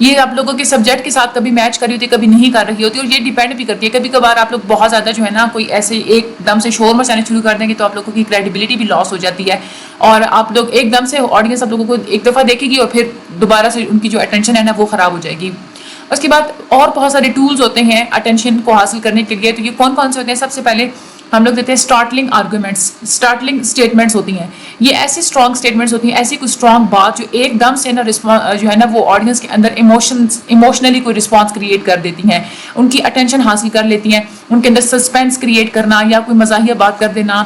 یہ آپ لوگوں کے سبجیکٹ کے ساتھ کبھی میچ کر رہی ہوتی ہے, کبھی نہیں کر رہی ہوتی, اور یہ ڈیپینڈ بھی کرتی ہے. کبھی کبھار آپ لوگ بہت زیادہ جو ہے نا کوئی ایسے ایک دم سے شور مچانے شروع کر دیں گے تو آپ لوگوں کی کریڈیبلٹی بھی لاس ہو جاتی ہے, اور آپ لوگ ایک دم سے آڈینس آپ لوگوں کو ایک دفعہ دیکھے گی اور پھر دوبارہ سے ان کی جو اٹینشن ہے نا وہ خراب ہو جائے گی. اس کے بعد اور بہت سارے ٹولز ہوتے ہیں اٹینشن کو حاصل کرنے کے لیے. تو یہ کون کون سے ہوتے ہیں؟ سب سے پہلے ہم لوگ دیتے ہیں اسٹارٹلنگ آرگومنٹس, اسٹارٹلنگ اسٹیٹمنٹس ہوتی ہیں. یہ ایسی اسٹرانگ اسٹیٹمنٹس ہوتی ہیں, ایسی کوئی اسٹرانگ بات جو ایک دم سے نا جو ہے نا وہ آڈینس کے اندر ایموشنلی کوئی رسپانس کریٹ کر دیتی ہیں, ان کی اٹینشن حاصل کر لیتی ہیں, ان کے اندر سسپینس کریٹ کرنا, یا کوئی مزاحیہ بات کر دینا,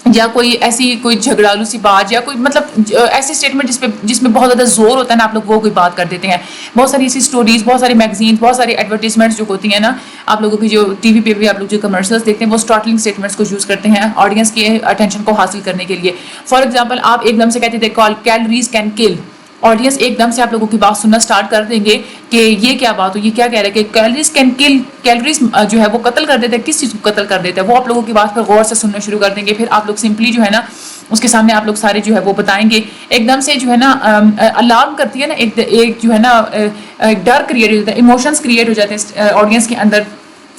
یا کوئی ایسی کوئی جھگڑالو سی بات, یا کوئی مطلب ایسی اسٹیٹمنٹ جس میں بہت زیادہ زور ہوتا ہے نا, آپ لوگ وہ کوئی بات کر دیتے ہیں. بہت ساری ایسی اسٹوریز, بہت ساری میگزینس, بہت ساری ایڈورٹیزمنٹس جو ہوتی ہیں نا, آپ لوگوں کی جو ٹی وی پہ بھی آپ لوگ جو کمرشلس دیکھتے ہیں وہ اسٹارٹلنگ اسٹیٹمنٹس کو یوز کرتے ہیں آڈینس کے اٹینشن کو حاصل کرنے کے لیے. فار ایگزامپل آپ ایک دم سے کہتے تھے کیلریز کین کل, آڈینس ایک دم سے آپ لوگوں کی بات سننا اسٹارٹ کر دیں گے کہ یہ کیا بات ہو, یہ کیا کہہ رہا ہے کہ کیلریز کین کل, کیلریز جو ہے وہ قتل کر دیتے ہیں. کس چیز کو قتل کر دیتا ہے؟ وہ آپ لوگوں کی بات پر غور سے سننا شروع کر دیں گے. پھر آپ لوگ سمپلی جو ہے نا اس کے سامنے آپ لوگ سارے جو ہے وہ بتائیں گے. ایک دم سے جو ہے نا الارم کرتی ہے نا, ایک جو ہے نا ڈر کریٹ ہو جاتا ہے, ایموشنس کریٹ ہو جاتے ہیں آڈینس کے اندر.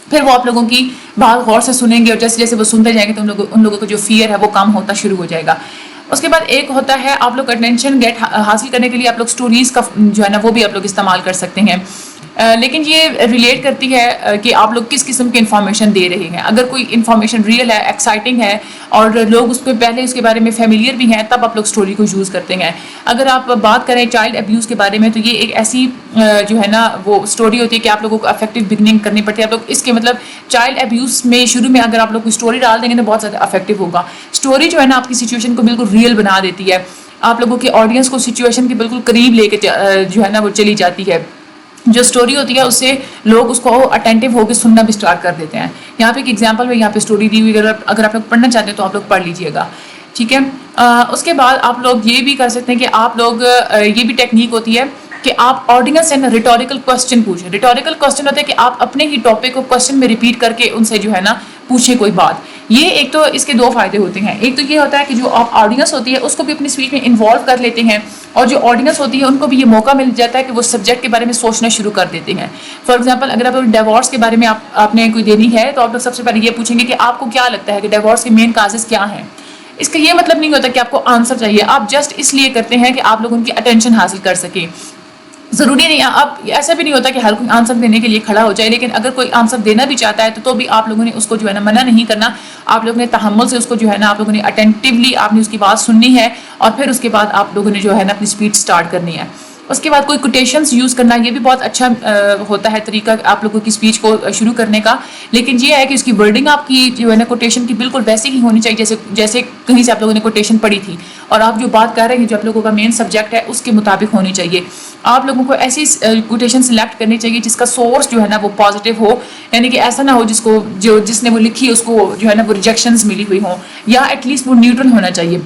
پھر وہ آپ لوگوں کی بات غور سے سنیں گے, اور جیسے جیسے وہ سنتے جائیں گے تو ان لوگوں کو جو فیئر ہے وہ کم ہوتا شروع ہو جائے گا. اس کے بعد ایک ہوتا ہے آپ لوگ اٹینشن حاصل کرنے کے لیے آپ لوگ اسٹوریز کا جو ہے نا وہ بھی آپ لوگ استعمال کر سکتے ہیں. لیکن یہ ریلیٹ کرتی ہے کہ آپ لوگ کس قسم کی انفارمیشن دے رہے ہیں. اگر کوئی انفارمیشن ریئل ہے, ایکسائٹنگ ہے, اور لوگ اس کو پہلے اس کے بارے میں فیملیئر بھی ہیں, تب آپ لوگ اسٹوری کو یوز کرتے ہیں. اگر آپ بات کریں چائلڈ ابیوز کے بارے میں تو یہ ایک ایسی جو ہے نا وہ اسٹوری ہوتی ہے کہ آپ لوگوں کو افیکٹو بگننگ کرنی پڑتی ہے. آپ لوگ اس کے مطلب چائلڈ ابیوز میں شروع میں اگر آپ لوگ کوئی اسٹوری ڈال دیں گے تو بہت زیادہ افیکٹو ہوگا. اسٹوری جو ہے نا آپ کی سچویشن کو بالکل ریئل بنا دیتی ہے, آپ لوگوں کے آڈینس کو سچویشن کے بالکل قریب لے کے جو ہے نا وہ چلی جاتی ہے. جو اسٹوری ہوتی ہے اس سے لوگ اس کو اٹینٹیو ہو کے سننا بھی اسٹارٹ کر دیتے ہیں. یہاں پہ ایک ایگزامپل میں یہاں پہ اسٹوری دی ہوئی, اگر آپ لوگ پڑھنا چاہتے ہیں تو آپ لوگ پڑھ لیجئے گا, ٹھیک ہے. اس کے بعد آپ لوگ یہ بھی کر سکتے ہیں کہ آپ لوگ یہ بھی ٹیکنیک ہوتی ہے کہ آپ آڈینس سے ریٹوریکل کوسچن پوچھیں. ریٹوریکل کوسچن ہوتا ہے کہ آپ اپنے ہی ٹاپک کو کوسچن میں ریپیٹ کر کے ان سے جو ہے نا پوچھیں کوئی بات. یہ ایک تو اس کے دو فائدے ہوتے ہیں. ایک تو یہ ہوتا ہے کہ جو آپ آڈینس ہوتی ہے اس کو بھی اپنی اسپیچ میں انوالو کر لیتے ہیں, اور جو آڈینس ہوتی ہے ان کو بھی یہ موقع مل جاتا ہے کہ وہ سبجیکٹ کے بارے میں سوچنا شروع کر دیتے ہیں. فار ایگزامپل اگر آپ ڈیورس کے بارے میں آپ نے کوئی دینی ہے تو آپ لوگ سب سے پہلے یہ پوچھیں گے کہ آپ کو کیا لگتا ہے کہ ڈیورس کے مین کازز کیا ہیں. اس کا یہ مطلب نہیں ہوتا کہ آپ کو آنسر چاہیے, آپ جسٹ اس لیے کرتے ہیں کہ آپ لوگ ان کی اٹینشن حاصل کر سکیں. ضروری نہیں ہے, اب ایسا بھی نہیں ہوتا کہ ہر کوئی آنسر دینے کے لیے کھڑا ہو جائے, لیکن اگر کوئی آنسر دینا بھی چاہتا ہے تو بھی آپ لوگوں نے اس کو جو ہے نا منع نہیں کرنا. آپ لوگوں نے تحمل سے اس کو جو ہے نا آپ لوگوں نے اٹینٹیولی آپ نے اس کی بات سننی ہے, اور پھر اس کے بعد آپ لوگوں نے جو ہے نا اپنی اسپیچ اسٹارٹ کرنی ہے. اس کے بعد کوئی کوٹیشنز یوز کرنا, یہ بھی بہت اچھا ہوتا ہے طریقہ آپ لوگوں کی اسپیچ کو شروع کرنے کا. لیکن یہ ہے کہ اس کی ورڈنگ آپ کی جو ہے نا کوٹیشن کی بالکل ویسی ہی ہونی چاہیے جیسے کہیں سے آپ لوگوں نے کوٹیشن پڑھی تھی, اور آپ جو بات کر رہے ہیں جو آپ لوگوں کا مین سبجیکٹ ہے اس کے مطابق ہونی چاہیے. آپ لوگوں کو ایسی کوٹیشن سلیکٹ کرنی چاہیے جس کا سورس جو ہے نا وہ پازیٹیو ہو, یعنی کہ ایسا نہ ہو جس نے وہ لکھی اس کو جو ہے نا وہ ریجیکشنز ملی ہوئی ہوں, یا ایٹ لیسٹ وہ نیوٹرل ہونا چاہیے.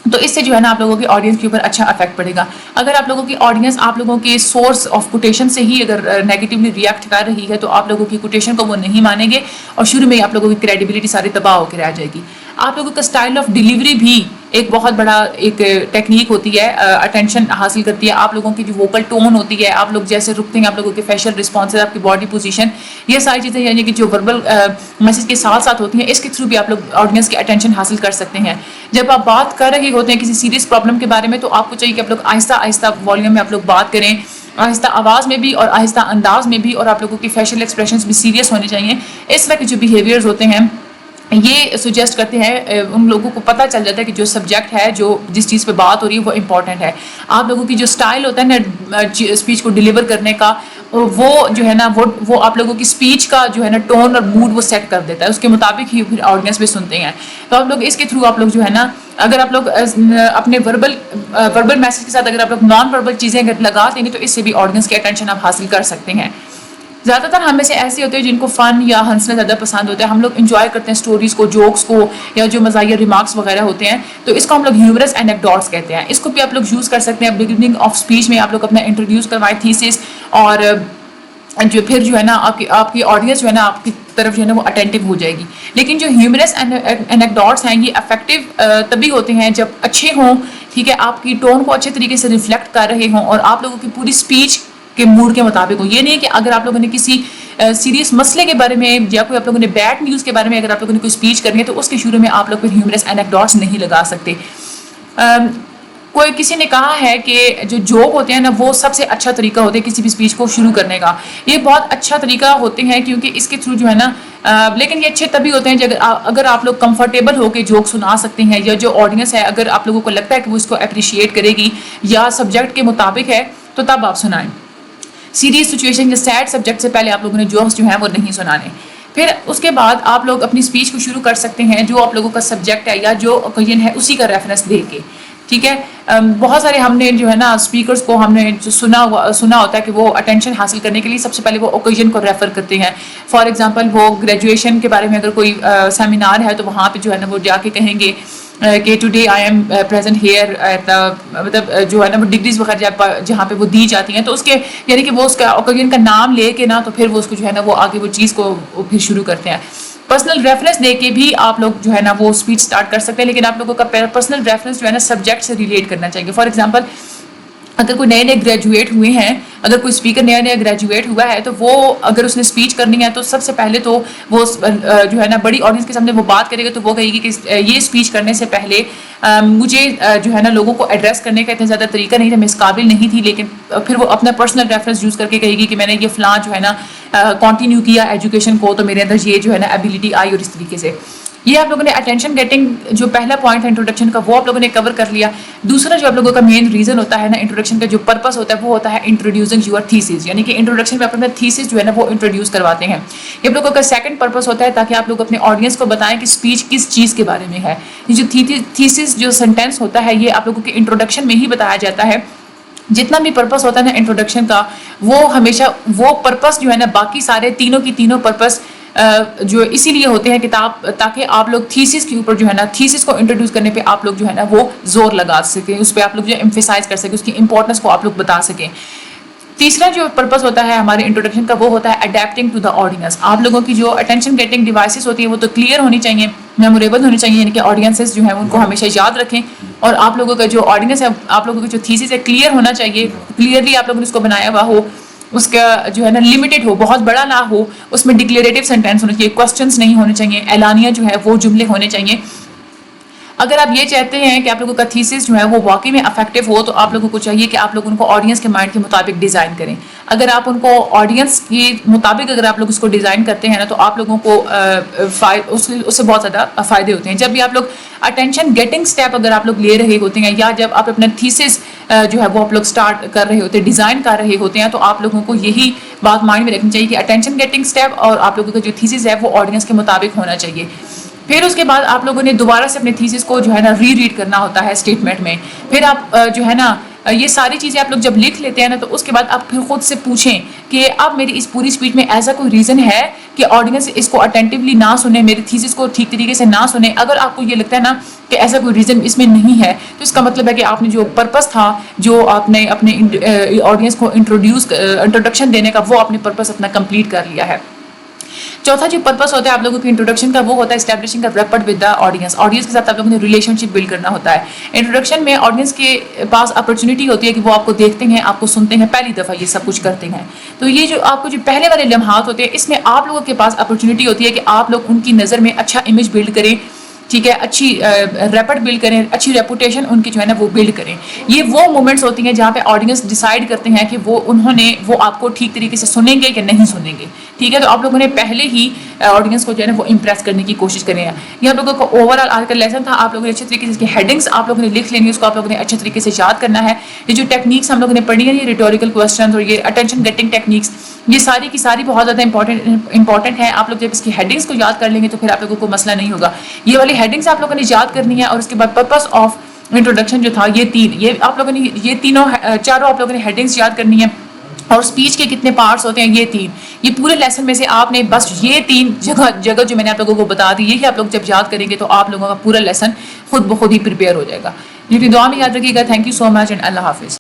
تو اس سے جو ہے نا آپ لوگوں کی آڈینس کے اوپر اچھا افیکٹ پڑے گا. اگر آپ لوگوں کی آڈینس آپ لوگوں کے سورس آف کوٹیشن سے ہی اگر نیگیٹیولی ریئیکٹ کر رہی ہے تو آپ لوگوں کی کوٹیشن کو وہ نہیں مانیں گے, اور شروع میں آپ لوگوں کی کریڈیبلٹی ساری تباہ ہو کے رہ جائے گی. آپ لوگوں کا اسٹائل آف ڈیلیوری بھی ایک بہت بڑا ایک ٹیکنیک ہوتی ہے, اٹینشن حاصل کرتی ہے. آپ لوگوں کی جو ووکل ٹون ہوتی ہے, آپ لوگ جیسے رکتے ہیں, آپ لوگوں کے فیشل رسپانسز, آپ کی باڈی پوزیشن, یہ ساری چیزیں یعنی کہ جو وربل میسج کے ساتھ ساتھ ہوتی ہیں, اس کے تھرو بھی آپ لوگ آڈینس کی اٹینشن حاصل کر سکتے ہیں. جب آپ بات کر رہے ہوتے ہیں کسی سیریس پرابلم کے بارے میں تو آپ کو چاہیے کہ آپ لوگ آہستہ آہستہ والیوم میں آپ لوگ بات کریں, آہستہ آواز میں بھی اور آہستہ انداز میں بھی, اور آپ لوگوں کی فیشل ایکسپریشنز بھی سیریس ہونے چاہیے. اس طرح کے جو بیہیویئرز ہوتے ہیں یہ سجیسٹ کرتے ہیں, ان لوگوں کو پتہ چل جاتا ہے کہ جو سبجیکٹ ہے, جو جس چیز پہ بات ہو رہی ہے وہ امپورٹنٹ ہے. آپ لوگوں کی جو سٹائل ہوتا ہے نا اسپیچ کو ڈیلیور کرنے کا, وہ جو ہے نا وہ آپ لوگوں کی اسپیچ کا جو ہے نا ٹون اور موڈ وہ سیٹ کر دیتا ہے, اس کے مطابق ہی پھر آڈینس بھی سنتے ہیں. تو آپ لوگ اس کے تھرو آپ لوگ جو ہے نا اگر آپ لوگ اپنے وربل میسج کے ساتھ اگر آپ لوگ نان وربل چیزیں اگر لگا دیں گے تو اس سے بھی آڈینس کی اٹینشن آپ حاصل کر سکتے ہیں. زیادہ تر ہم میں سے ایسے ہوتے ہیں جن کو فن یا ہنسنا زیادہ پسند ہوتا ہے. ہم لوگ انجوائے کرتے ہیں اسٹوریز کو, جوکس کو, یا جو مزاحیہ ریمارکس وغیرہ ہوتے ہیں, تو اس کو ہم لوگ ہیومرس اینیکڈوٹس کہتے ہیں. اس کو بھی آپ لوگ یوز کر سکتے ہیں بگننگ آف اسپیچ میں. آپ لوگ اپنا انٹروڈیوس کروائیں تھیسس, اور جو پھر جو ہے نا آپ کی آڈینس جو ہے نا آپ کی طرف جو ہے نا وہ اٹینٹیو ہو جائے گی. لیکن جو ہیومرس اینیکڈوٹس ہیں یہ افیکٹو تبھی ہوتے ہیں جب اچھے ہوں, ٹھیک ہے, آپ کی ٹون کو اچھے طریقے سے ریفلیکٹ کر رہے ہوں, اور آپ لوگوں کی پوری اسپیچ کے موڈ کے مطابق ہو. یہ نہیں ہے کہ اگر آپ لوگوں نے کسی سیریس مسئلے کے بارے میں یا کوئی آپ لوگوں نے بیڈ نیوز کے بارے میں اگر آپ لوگوں نے کوئی اسپیچ کرنی ہے تو اس کے شروع میں آپ لوگ پھر ہیومرس اینیکڈوٹس نہیں لگا سکتے. کوئی کسی نے کہا ہے کہ جو جوک ہوتے ہیں نا وہ سب سے اچھا طریقہ ہوتا ہے کسی بھی اسپیچ کو شروع کرنے کا. یہ بہت اچھا طریقہ ہوتے ہیں کیونکہ اس کے تھرو جو ہے نا لیکن یہ اچھے تبھی ہوتے ہیں اگر آپ لوگ کمفرٹیبل ہو کے جوک سنا سکتے ہیں یا جو آڈینس ہے اگر آپ لوگوں کو لگتا ہے کہ وہ اس کو اپریشیٹ کرے گی یا سبجیکٹ کے مطابق ہے تو تب آپ سنائیں. سیریس سچویشن یا سیڈ سبجیکٹ سے پہلے آپ لوگوں نے جوکس جو ہیں وہ نہیں سنانے. پھر اس کے بعد آپ لوگ اپنی اسپیچ کو شروع کر سکتے ہیں جو آپ لوگوں کا سبجیکٹ ہے یا جو اوکیزن ہے اسی کا ریفرنس دے کے. ٹھیک ہے. بہت سارے ہم نے جو ہے نا اسپیکرس کو ہم نے جو سنا ہوتا ہے کہ وہ اٹینشن حاصل کرنے کے لیے سب سے پہلے وہ اوکیزن کو ریفر کرتے ہیں. فار ایگزامپل وہ گریجویشن کے بارے میں اگر کوئی سیمینار ہے تو وہاں پہ جو ہے نا وہ جا کے کہیں گے کہ today I am present here at مطلب جو ہے نا وہ ڈگریز وغیرہ جہاں پہ وہ دی جاتی ہیں تو اس کے یعنی کہ وہ اس کا اوکیزن کا نام لے کے نا تو پھر وہ اس کو جو ہے نا وہ آگے وہ چیز کو پھر شروع کرتے ہیں. پرسنل ریفرنس دے کے بھی آپ لوگ جو ہے نا وہ اسپیچ اسٹارٹ کر سکتے ہیں لیکن آپ لوگوں کا پرسنل ریفرنس جو ہے نا سبجیکٹ سے ریلیٹ کرنا چاہیے. فار ایگزامپل اگر کوئی نئے گریجویٹ ہوئے ہیں اگر کوئی اسپیکر نیا گریجویٹ ہوا ہے تو وہ اگر اس نے اسپیچ کرنی ہے تو سب سے پہلے تو وہ جو ہے نا بڑی آڈینس کے سامنے وہ بات کرے گا تو وہ کہے گی کہ یہ اسپیچ کرنے سے پہلے مجھے جو ہے نا لوگوں کو ایڈریس کرنے کا اتنا زیادہ طریقہ نہیں تھا, میں اس قابل نہیں تھی, لیکن پھر وہ اپنا پرسنل ریفرنس یوز کر کے کہے گی کہ میں نے یہ فلاں جو ہے نا کنٹینیو کیا ایجوکیشن کو تو میرے اندر یہ جو ہے نا ایبلٹی آئی اور اس طریقے سے. یہ آپ لوگوں نے اٹینشن گیٹنگ جو پہلا پوائنٹ ہے انٹروڈکشن کا وہ آپ لوگوں نے کور کر لیا. دوسرا جو آپ لوگوں کا مین ریزن ہوتا ہے نا انٹروڈکشن کا جو پرپس ہوتا ہے وہ ہوتا ہے انٹروڈیوسنگ یور تھیسز, یعنی کہ انٹروڈکشن میں آپ اپنا تھیسز جو ہے نا وہ انٹروڈیوس کرواتے ہیں. یہ آپ لوگوں کا سیکنڈ پرپس ہوتا ہے تاکہ آپ لوگ اپنے آڈینس کو بتائیں کہ اسپیچ کس چیز کے بارے میں ہے. یہ جو تھیسز جو سینٹینس ہوتا ہے یہ آپ لوگوں کے انٹروڈکشن میں ہی بتایا جاتا ہے. جتنا بھی پرپس ہوتا ہے نا انٹروڈکشن کا وہ ہمیشہ وہ پرپس جو ہے نا باقی سارے تینوں کی تینوں پرپس جو اسی لیے ہوتے ہیں کتاب تاکہ آپ لوگ تھیسس کے اوپر جو ہے نا تھیسس کو انٹروڈیوس کرنے پہ آپ لوگ جو ہے نا وہ زور لگا سکیں, اس پہ آپ لوگ جو ایمفیسائز کر سکیں, اس کی امپورٹنس کو آپ لوگ بتا سکیں. تیسرا جو پرپس ہوتا ہے ہمارے انٹروڈکشن کا وہ ہوتا ہے اڈیپٹنگ ٹو دا آڈینس. آپ لوگوں کی جو اٹینشن گیٹنگ ڈیوائسز ہوتی ہیں وہ تو کلیئر ہونی چاہیے, میموریبل ہونی چاہیے, یعنی کہ آڈینسز جو ہیں ان کو ہمیشہ یاد رکھیں اور آپ لوگوں کا جو آڈینس ہے آپ لوگوں کی جو تھیسس ہے کلیئر ہونا چاہیے, کلیئرلی آپ لوگوں نے اس کو بنایا ہوا ہو, اس کا جو ہے نا لمیٹڈ ہو, بہت بڑا نہ ہو, اس میں ڈکلیریٹو سینٹینس ہونا چاہیے, کوسچنس نہیں ہونے چاہیے, اعلانیہ جو ہے وہ جملے ہونے چاہیے. اگر آپ یہ چاہتے ہیں کہ آپ لوگوں کا تھیسس جو ہے وہ واقعی میں افیکٹو ہو تو آپ لوگوں کو چاہیے کہ آپ لوگ ان کو آڈینس کے مائنڈ کے مطابق ڈیزائن کریں. اگر آپ ان کو آڈینس کے مطابق اگر آپ لوگ اس کو ڈیزائن کرتے ہیں نا تو آپ لوگوں کو اس سے بہت زیادہ فائدے ہوتے ہیں. جب بھی آپ لوگ اٹینشن گیٹنگ اسٹیپ اگر آپ لوگ لے رہے ہوتے ہیں یا جب آپ اپنا تھیسس جو ہے وہ آپ لوگ اسٹارٹ کر رہے ہوتے ہیں, ڈیزائن کر رہے ہوتے ہیں, تو آپ لوگوں کو یہی بات مائنڈ میں رکھنی چاہیے کہ اٹینشن گیٹنگ اسٹیپ اور آپ لوگوں کا جو تھیسس ہے وہ آڈینس کے مطابق ہونا چاہیے. پھر اس کے بعد آپ لوگوں نے دوبارہ سے اپنے تھیسس کو جو ہے نا ری کرنا ہوتا ہے اسٹیٹمنٹ میں. پھر آپ جو ہے نا یہ ساری چیزیں آپ لوگ جب لکھ لیتے ہیں نا تو اس کے بعد آپ پھر خود سے پوچھیں کہ اب میری اس پوری اسپیچ میں ایسا کوئی ریزن ہے کہ آڈینس اس کو اٹینٹیولی نہ سنیں, میرے تھیسس کو ٹھیک طریقے سے نہ سنیں. اگر آپ کو یہ لگتا ہے نا کہ ایسا کوئی ریزن اس میں نہیں ہے تو اس کا مطلب ہے کہ آپ نے جو پرپس تھا جو آپ نے اپنے آڈینس کو انٹروڈکشن دینے کا وہ آپ نے پرپس اپنا کمپلیٹ کر لیا ہے. چوتھا جو پرپس ہوتا ہے آپ لوگوں کی انٹروڈکشن کا وہ ہوتا ہے اسٹیبلشنگ کا repeat with the audience. Audience کے ساتھ آپ لوگوں نے ریلیشن شپ بلڈ کرنا ہوتا ہے. انٹروڈکشن میں آڈینس کے پاس اپرچونیٹی ہوتی ہے کہ وہ آپ کو دیکھتے ہیں, آپ کو سنتے ہیں, پہلی دفعہ یہ سب کچھ کرتے ہیں. تو یہ جو آپ کو جو پہلے والے لمحات ہوتے ہیں اس میں آپ لوگوں کے پاس اپرچونیٹی ہوتی ہے کہ آپ لوگ ان کی نظر میں اچھا امیج بلڈ کریں, ٹھیک ہے, اچھی ریپٹ بلڈ کریں, اچھی ریپوٹیشن ان کی جو ہے نا وہ بلڈ کریں. یہ وہ مومنٹس ہوتی ہیں جہاں پہ آڈینس ڈیسائیڈ کرتے ہیں کہ وہ آپ کو ٹھیک طریقے سے سنیں گے یا نہیں سنیں گے. ٹھیک ہے, تو آپ لوگوں نے پہلے ہی آڈینس کو جو ہے نا وہ امپریس کرنے کی کوشش کریں. یہ آپ لوگوں کو اوور آل آج کا لیسن تھا. آپ لوگوں نے اچھے طریقے سے اس کی ہیڈنگس آپ لوگوں نے لکھ لینی, اس کو آپ لوگوں نے اچھے طریقے سے یاد کرنا ہے. یہ جو ٹیکنیکس ہم لوگوں نے پڑھی ہیں یہ ریٹوریکل کوسچنز اور یہ اٹینشن گیٹنگ ٹیکنیکس یہ ساری کی ساری بہت زیادہ امپورٹنٹ ہیں. آپ لوگ جب اس کی ہیڈنگس کو یاد کر لیں گے تو پھر آپ لوگوں کو مسئلہ نہیں ہوگا. یہ والی ہیڈنگس آپ لوگوں نے یاد کرنی ہے اور اس کے بعد پرپس آف انٹروڈکشن جو تھا یہ آپ لوگوں نے یہ چاروں آپ لوگوں نے ہیڈنگس یاد کرنی ہے. اور اسپیچ کے کتنے پارٹس ہوتے ہیں یہ پورے لیسن میں سے آپ نے بس یہ 3 جگہ جو میں نے آپ لوگوں کو بتا دی یہی آپ لوگ جب یاد کریں گے تو آپ لوگوں کا پورا لیسن خود بخود ہی پریپیئر ہو جائے گا. دعا میں یاد رکھیے گا. Thank you so much and اللہ حافظ.